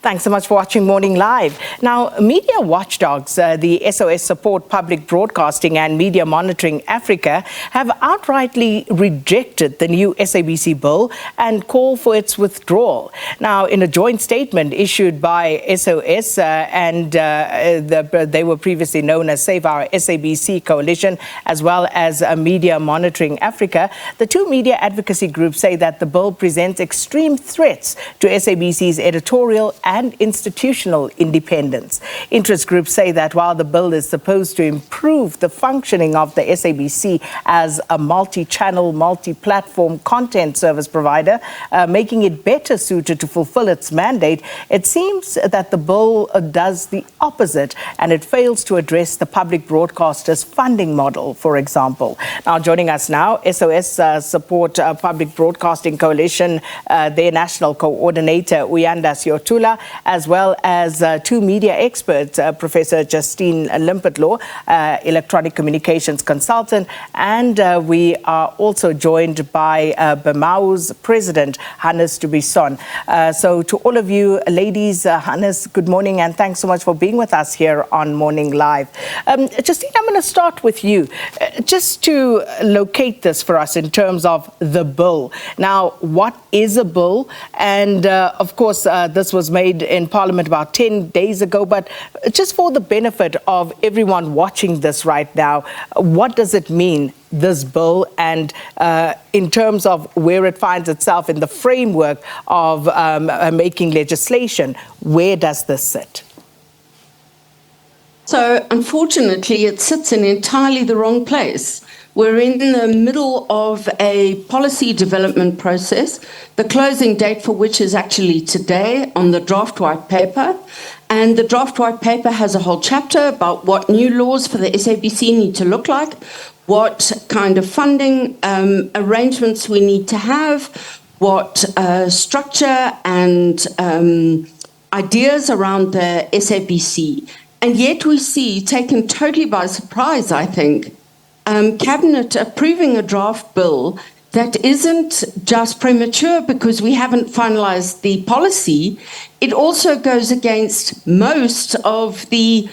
Thanks so much for watching Morning Live. Now, media watchdogs, the SOS Support Public Broadcasting and Media Monitoring Africa, have outrightly rejected the new SABC Bill and call for its withdrawal. Now, in a joint statement issued by SOS they were previously known as Save Our SABC Coalition, as well as Media Monitoring Africa, the two media advocacy groups say that the bill presents extreme threats to SABC's editorial and institutional independence. Interest groups say that while the bill is supposed to improve the functioning of the SABC as a multi-channel, multi-platform content service provider, making it better suited to fulfill its mandate, it seems that the bill does the opposite and it fails to address the public broadcaster's funding model, for example. Now, joining us now, SOS Support Public Broadcasting Coalition, their national coordinator, Uyanda, Siyotula, as well as two media experts, Professor Justine Limpitlaw, electronic communications consultant, and we are also joined by BEMAWU's president, Buisson. So to all of you ladies, Hannes, good morning and thanks so much for being with us here on Morning Live. Justine, I'm going to start with you, just to locate this for us in terms of the bill. Now, what is a bill? And of course, this was made in Parliament about 10 days ago, but just for the benefit of everyone watching this right now, what does it mean, this bill, and in terms of where it finds itself in the framework of making legislation, where does this sit? So, unfortunately, it sits in entirely the wrong place. We're in the middle of a policy development process, the closing date for which is actually today on the draft white paper. And the draft white paper has a whole chapter about what new laws for the SABC need to look like, what kind of funding arrangements we need to have, what structure and ideas around the SABC. And yet we see, taken totally by surprise, I think, Cabinet approving a draft bill that isn't just premature because we haven't finalized the policy. It also goes against most of the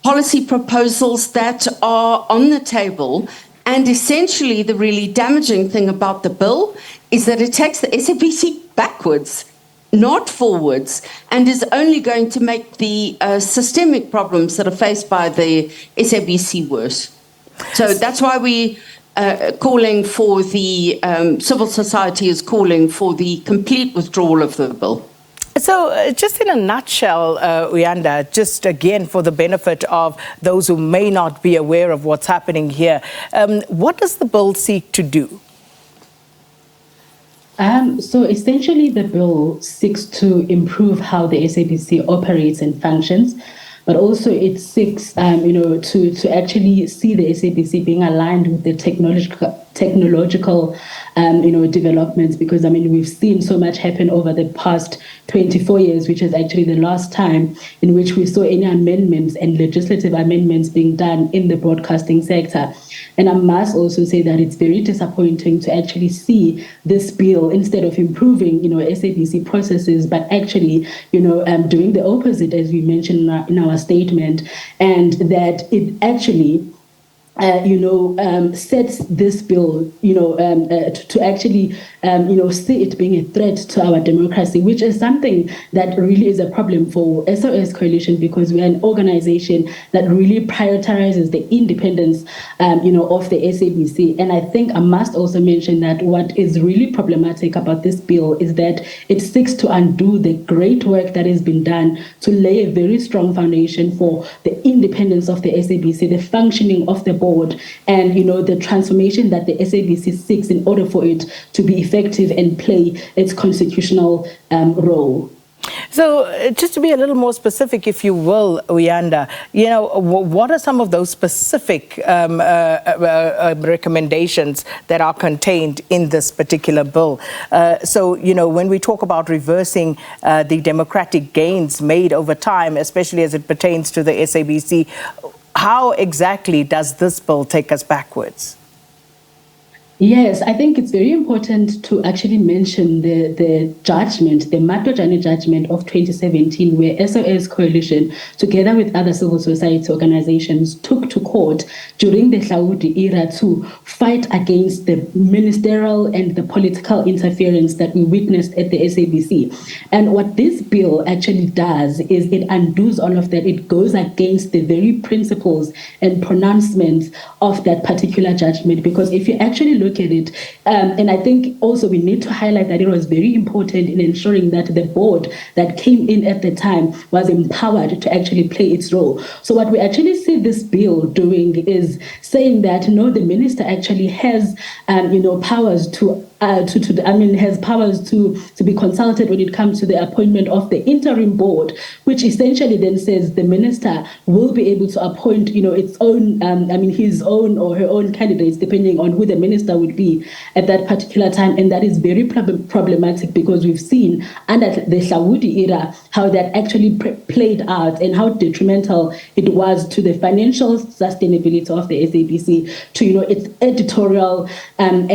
policy proposals that are on the table. And essentially, the really damaging thing about the bill is that it takes the SABC backwards, not forwards, and is only going to make the systemic problems that are faced by the SABC worse. So that's why we calling for the civil society is calling for the complete withdrawal of the bill. So just in a nutshell, Uyanda, just again for the benefit of those who may not be aware of what's happening here, what does the bill seek to do? So essentially the bill seeks to improve how the SABC operates and functions, but also it seeks, to actually see the SABC being aligned with the technological developments, because we've seen so much happen over the past 24 years, which is actually the last time in which we saw any amendments and legislative amendments being done in the broadcasting sector. And I must also say that it's very disappointing to actually see this bill, instead of improving, SABC processes, but actually, doing the opposite, as we mentioned in our statement, and that it actually sets this bill, to actually, see it being a threat to our democracy, which is something that really is a problem for SOS Coalition, because we are an organization that really prioritizes the independence, of the SABC. And I think I must also mention that what is really problematic about this bill is that it seeks to undo the great work that has been done to lay a very strong foundation for the independence of the SABC, the functioning of the board, and the transformation that the SABC seeks in order for it to be effective and play its constitutional role. So just to be a little more specific, if you will, Uyanda, what are some of those specific recommendations that are contained in this particular bill? So, when we talk about reversing the democratic gains made over time, especially as it pertains to the SABC, how exactly does this bill take us backwards? Yes, I think it's very important to actually mention the judgment, the Matojane judgment of 2017, where SOS Coalition, together with other civil society organizations, took to court during the Hlaudi era to fight against the ministerial and the political interference that we witnessed at the SABC. And what this bill actually does is it undoes all of that. It goes against the very principles and pronouncements of that particular judgment, because if you actually look at it, and I think also we need to highlight that it was very important in ensuring that the board that came in at the time was empowered to actually play its role. So what we actually see this bill doing is saying that no, the minister actually has powers has powers to be consulted when it comes to the appointment of the interim board, which essentially then says the minister will be able to appoint, its own, his own or her own candidates, depending on who the minister would be at that particular time. And that is very problematic, because we've seen under the Hlaudi era how that actually played out and how detrimental it was to the financial sustainability of the SABC, to its editorial and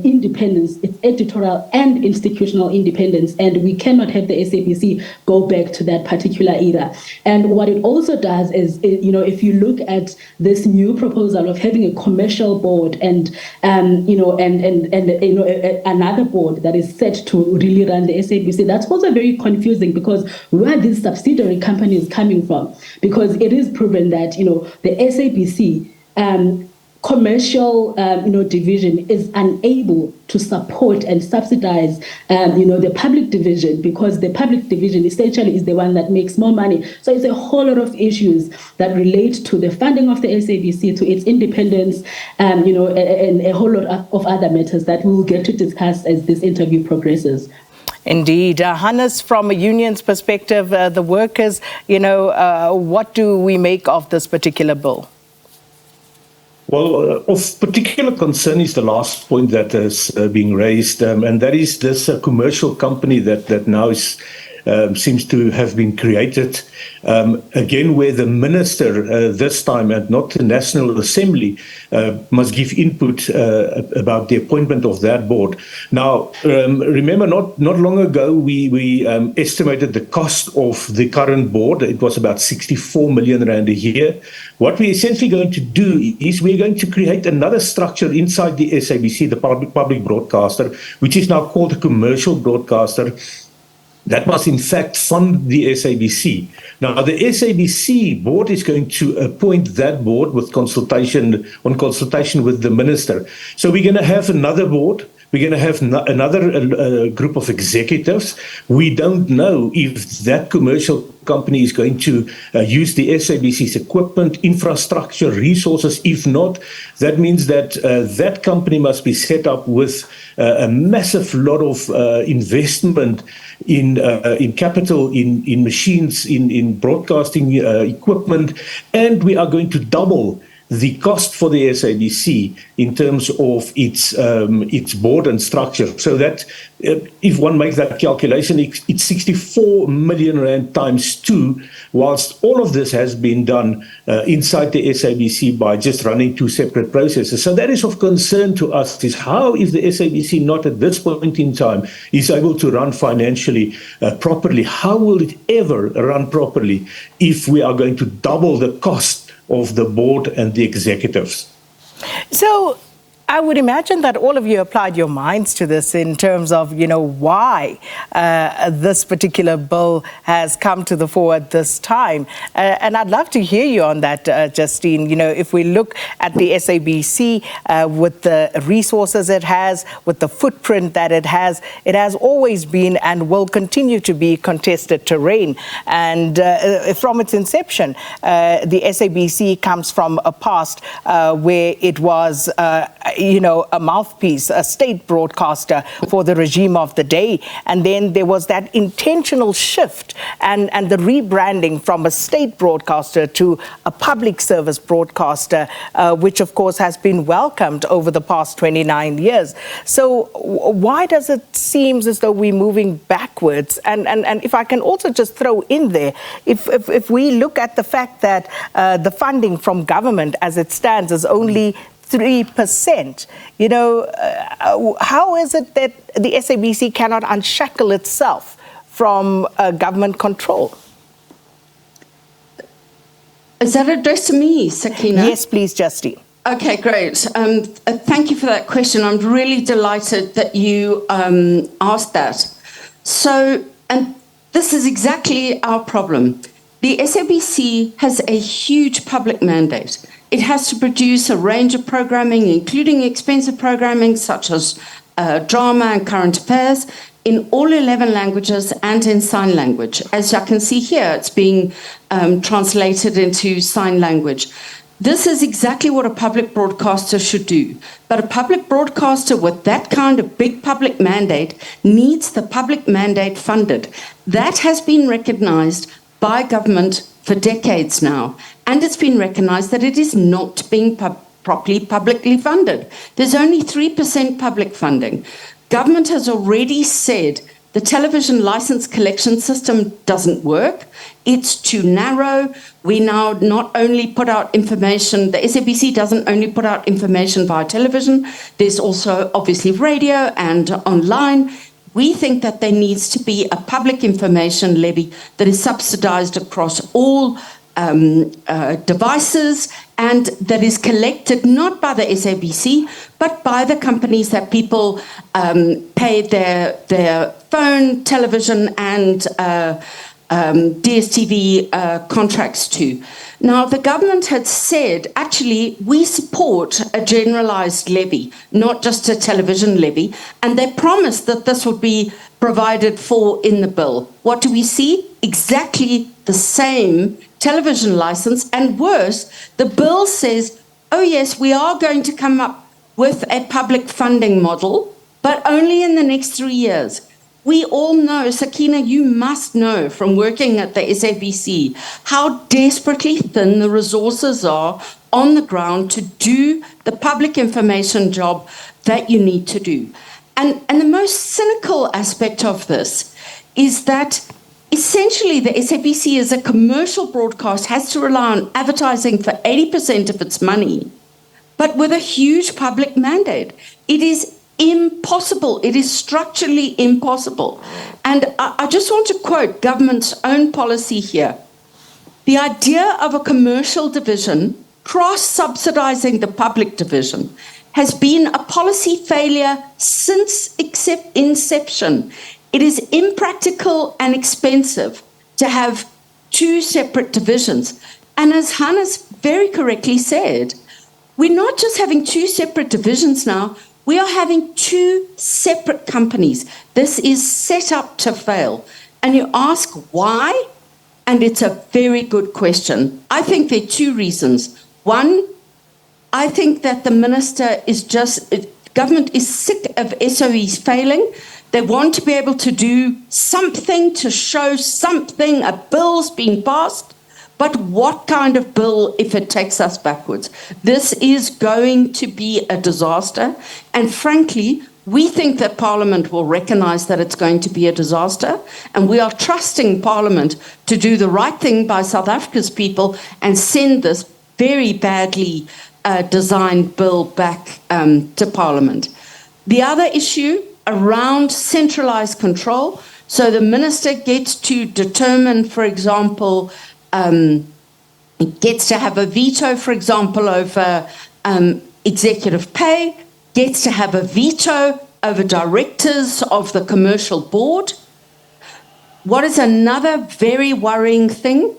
independence, its editorial and institutional independence. And we cannot have the SABC go back to that particular era. And what it also does is, if you look at this new proposal of having a commercial board and another board that is set to really run the SABC, that's also very confusing, because where are these subsidiary companies coming from? Because it is proven that the SABC commercial division is unable to support and subsidize the public division, because the public division essentially is the one that makes more money. So it's a whole lot of issues that relate to the funding of the SABC, to its independence, and a whole lot of other matters that we will get to discuss as this interview progresses. Indeed. Hannes, from a union's perspective, the workers, what do we make of this particular bill? Well, of particular concern is the last point that is being raised, and that is this commercial company that now is seems to have been created, again, where the minister this time, and not the National Assembly, must give input about the appointment of that board. Now, remember, not long ago, we estimated the cost of the current board. It was about 64 million rand a year. What we're essentially going to do is we're going to create another structure inside the SABC, the public broadcaster, which is now called a commercial broadcaster, that must in fact fund the SABC. Now, the SABC board is going to appoint that board with consultation with the minister. So we're going to have another board. We're going to have another group of executives. We don't know if that commercial company is going to use the SABC's equipment, infrastructure, resources. If not, that means that that company must be set up with a massive lot of investment in capital, in machines, in broadcasting equipment, and we are going to double the cost for the SABC in terms of its board and structure. So that if one makes that calculation, it's 64 million rand times 2, whilst all of this has been done inside the SABC by just running 2 separate processes. So that is of concern to us, is how is the SABC not at this point in time is able to run financially properly? How will it ever run properly if we are going to double the cost of the board and the executives? So I would imagine that all of you applied your minds to this in terms of, why this particular bill has come to the fore at this time. And I'd love to hear you on that, Justine. If we look at the SABC with the resources it has, with the footprint that it has always been and will continue to be contested terrain. And from its inception, the SABC comes from a past where it was a mouthpiece, a state broadcaster for the regime of the day. And then there was that intentional shift and the rebranding from a state broadcaster to a public service broadcaster, which of course has been welcomed over the past 29 years. So why does it seem as though we're moving backwards? And if I can also just throw in there, if we look at the fact that the funding from government as it stands is only 3%. How is it that the SABC cannot unshackle itself from government control? Is that addressed to me, Sakina? Yes, please, Justine. Okay, great. Thank you for that question. I'm really delighted that you asked that. So, and this is exactly our problem. The SABC has a huge public mandate. It has to produce a range of programming, including expensive programming such as drama and current affairs, in all 11 languages and in sign language. As you can see here, it's being translated into sign language. This is exactly what a public broadcaster should do. But a public broadcaster with that kind of big public mandate needs the public mandate funded. That has been recognized by government for decades now. And it's been recognized that it is not being properly publicly funded. There's only 3% public funding. Government has already said the television license collection system doesn't work. It's too narrow. We now not only put out information, the SABC doesn't only put out information via television, there's also obviously radio and online. We think that there needs to be a public information levy that is subsidized across all devices and that is collected not by the SABC but by the companies that people pay their phone, television and DSTV contracts to. Now, the government had said, actually, we support a generalised levy, not just a television levy, and they promised that this would be provided for in the bill. What do we see? Exactly the same television licence, and worse, the bill says, oh yes, we are going to come up with a public funding model, but only in the next 3 years. We all know, Sakina, you must know from working at the SABC how desperately thin the resources are on the ground to do the public information job that you need to do. And the most cynical aspect of this is that essentially the SABC as a commercial broadcast has to rely on advertising for 80% of its money, but with a huge public mandate. It is impossible. It is structurally impossible. And I just want to quote government's own policy here. The idea of a commercial division cross-subsidizing the public division has been a policy failure since inception. It is impractical and expensive to have two separate divisions. And as Hannes very correctly said, we're not just having two separate divisions now, we are having two separate companies. This is set up to fail. And you ask why? And it's a very good question. I think there are two reasons. One, I think that the minister is government is sick of SOEs failing. They want to be able to do something to show something, a bill's been passed. But what kind of bill if it takes us backwards? This is going to be a disaster. And frankly, we think that Parliament will recognise that it's going to be a disaster. And we are trusting Parliament to do the right thing by South Africa's people and send this very badly designed bill back to Parliament. The other issue around centralised control. So the minister gets to determine, for example, gets to have a veto, for example, over executive pay, gets to have a veto over directors of the commercial board. What is another very worrying thing?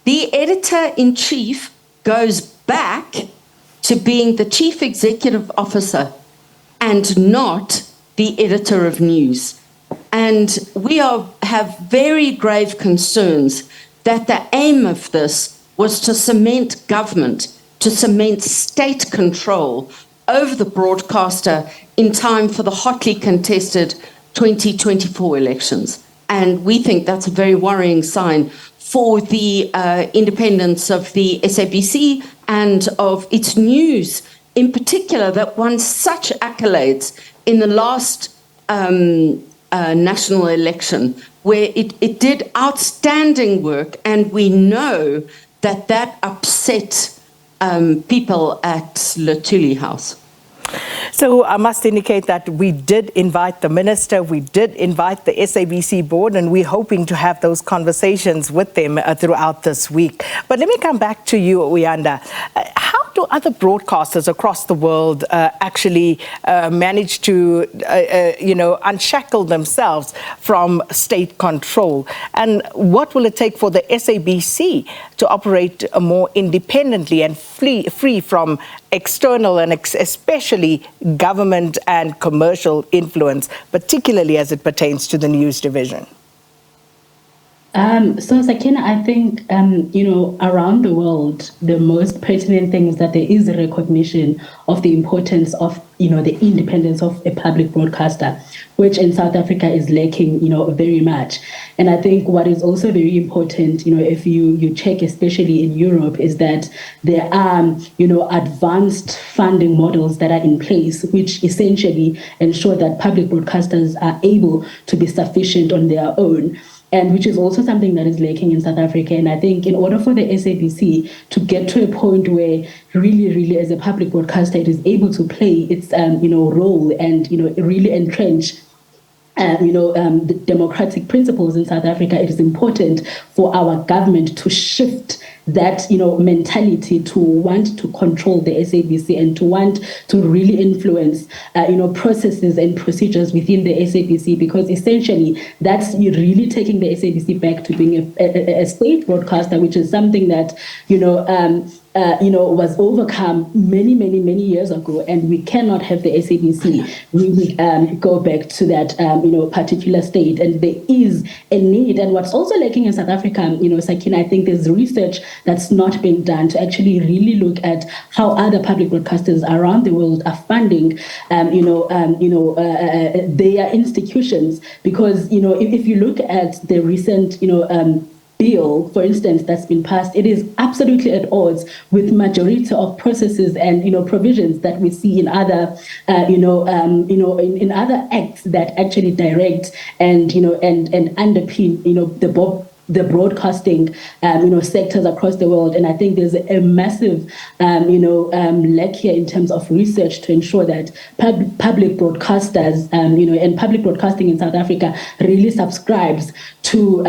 The editor-in-chief goes back to being the chief executive officer and not the editor of news. And we have very grave concerns that the aim of this was to cement government, to cement state control over the broadcaster in time for the hotly contested 2024 elections. And we think that's a very worrying sign for the independence of the SABC and of its news, in particular, that won such accolades in the last national election, where it did outstanding work, and we know that upset people at Lutuli House. So I must indicate that we did invite the minister, we did invite the SABC board, and we're hoping to have those conversations with them throughout this week. But let me come back to you, Uyanda. How do other broadcasters across the world actually manage to, unshackle themselves from state control? And what will it take for the SABC to operate more independently and free from external and especially government and commercial influence, particularly as it pertains to the news division? So, Sakina, I think, around the world, the most pertinent thing is that there is a recognition of the importance of, the independence of a public broadcaster, which in South Africa is lacking, very much. And I think what is also very important, if you check, especially in Europe, is that there are, advanced funding models that are in place, which essentially ensure that public broadcasters are able to be sufficient on their own, and which is also something that is lacking in South Africa. And I think in order for the SABC to get to a point where really as a public broadcaster it is able to play its role and really entrench the democratic principles in South Africa, it is important for our government to shift that mentality to want to control the SABC and to want to really influence processes and procedures within the SABC, because essentially that's really taking the SABC back to being a state broadcaster, which is something that was overcome many years ago, and we cannot have the SABC really go back to that particular state. And there is a need, and what's also lacking in South Africa, Sakina, I think there's research that's not being done to actually really look at how other public broadcasters around the world are funding their institutions, because if you look at the recent bill, for instance, that's been passed, it is absolutely at odds with majority of processes and provisions that we see in other in other acts that actually direct and underpin the broadcasting sectors across the world. And I think there's a massive lack here in terms of research to ensure that public broadcasters and public broadcasting in South Africa really subscribes to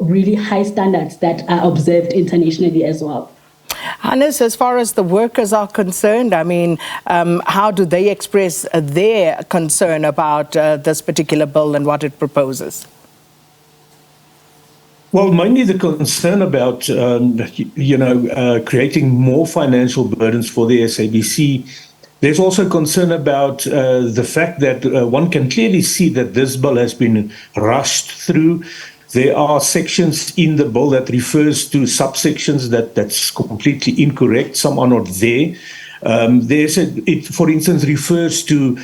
really high standards that are observed internationally as well. Hannes, as far as the workers are concerned, I mean, how do they express their concern about this particular bill and what it proposes? Well, mainly the concern about, creating more financial burdens for the SABC. There's also concern about the fact that one can clearly see that this bill has been rushed through. There are sections in the bill that refers to subsections that's completely incorrect. Some are not there. It, for instance, refers to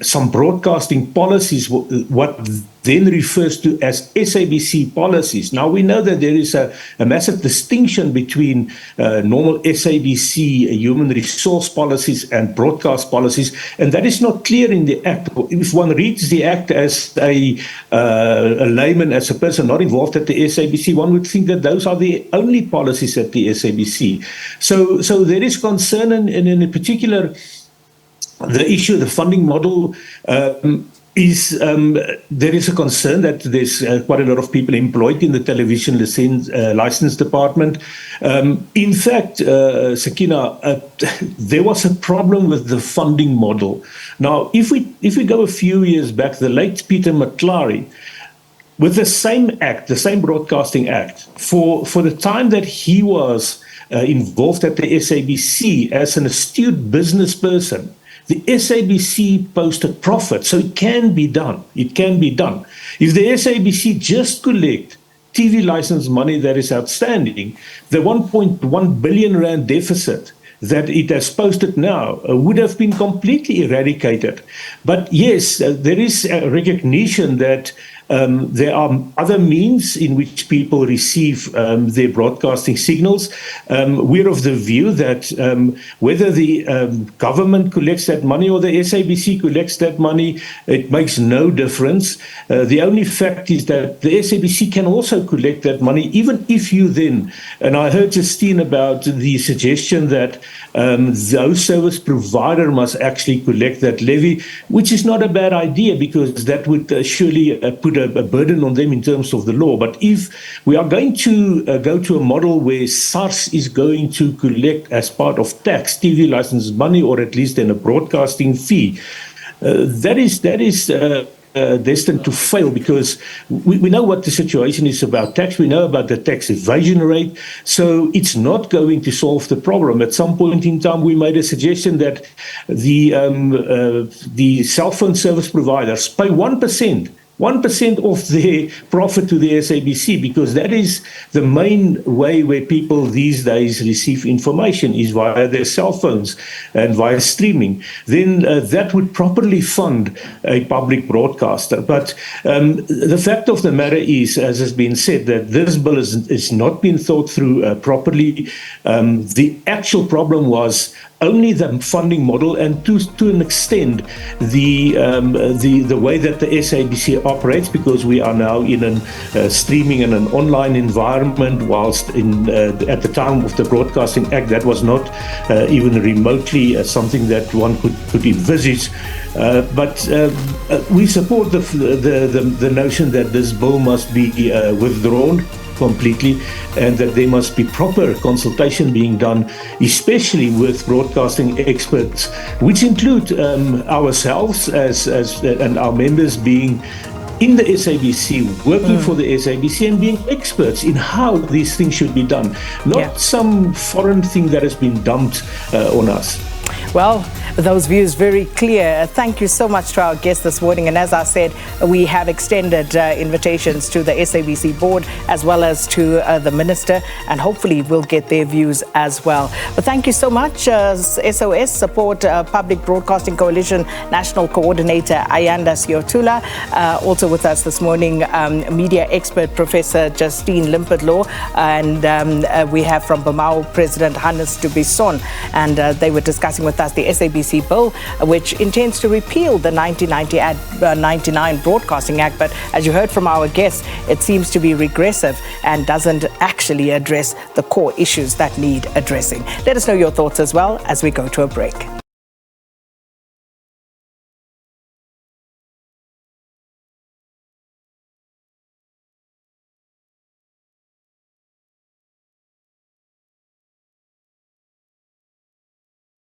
some broadcasting policies, what then refers to as SABC policies. Now, we know that there is a massive distinction between normal SABC human resource policies and broadcast policies, and that is not clear in the Act. If one reads the Act as a layman, as a person not involved at the SABC, one would think that those are the only policies at the SABC. So there is concern, and in particular, the issue of the funding model is there is a concern that there's quite a lot of people employed in the television license department. In fact, Sakina, there was a problem with the funding model. Now, if we go a few years back, the late Peter McClary, with the same act, the same Broadcasting Act, for the time that he was involved at the SABC as an astute business person, the SABC posted profit, so it can be done. It can be done. If the SABC just collect TV license money that is outstanding, the 1.1 billion rand deficit that it has posted now would have been completely eradicated. But yes, there is a recognition that There are other means in which people receive their broadcasting signals. We're of the view that whether the government collects that money or the SABC collects that money, it makes no difference. The only fact is that the SABC can also collect that money, even if you then, and I heard Justine about the suggestion that those service provider must actually collect that levy, which is not a bad idea because that would surely put a burden on them in terms of the law. But if we are going to go to a model where SARS is going to collect as part of tax TV license money, or at least in a broadcasting fee, that is destined to fail, because we know what the situation is about tax. We know about the tax evasion rate. So it's not going to solve the problem. At some point in time, we made a suggestion that the cell phone service providers pay 1% of their profit to the SABC, because that is the main way where people these days receive information, is via their cell phones and via streaming. Then that would properly fund a public broadcaster. But the fact of the matter is, as has been said, that this bill is not been thought through properly. The actual problem was only the funding model, and to an extent the way that the SABC operates, because we are now in a streaming and an online environment, whilst at the time of the Broadcasting Act that was not even remotely something that one could envisage. But we support the notion that this bill must be withdrawn completely, and that there must be proper consultation being done, especially with broadcasting experts, which include ourselves and our members being in the SABC, working for the SABC, and being experts in how these things should be done, not some foreign thing that has been dumped on us. Well, those views very clear. Thank you so much to our guests this morning. And as I said, we have extended invitations to the SABC board as well as to the minister, and hopefully we'll get their views as well. But thank you so much, SOS, Support Public Broadcasting Coalition National Coordinator Uyanda Siyotula. Also with us this morning, media expert Professor Justine Limpitlaw, and we have from BEMAWU President Buisson, and they were discussing with us the SABC Bill, which intends to repeal the 1999 Broadcasting Act. But as you heard from our guests, it seems to be regressive and doesn't actually address the core issues that need addressing. Let us know your thoughts as well as we go to a break.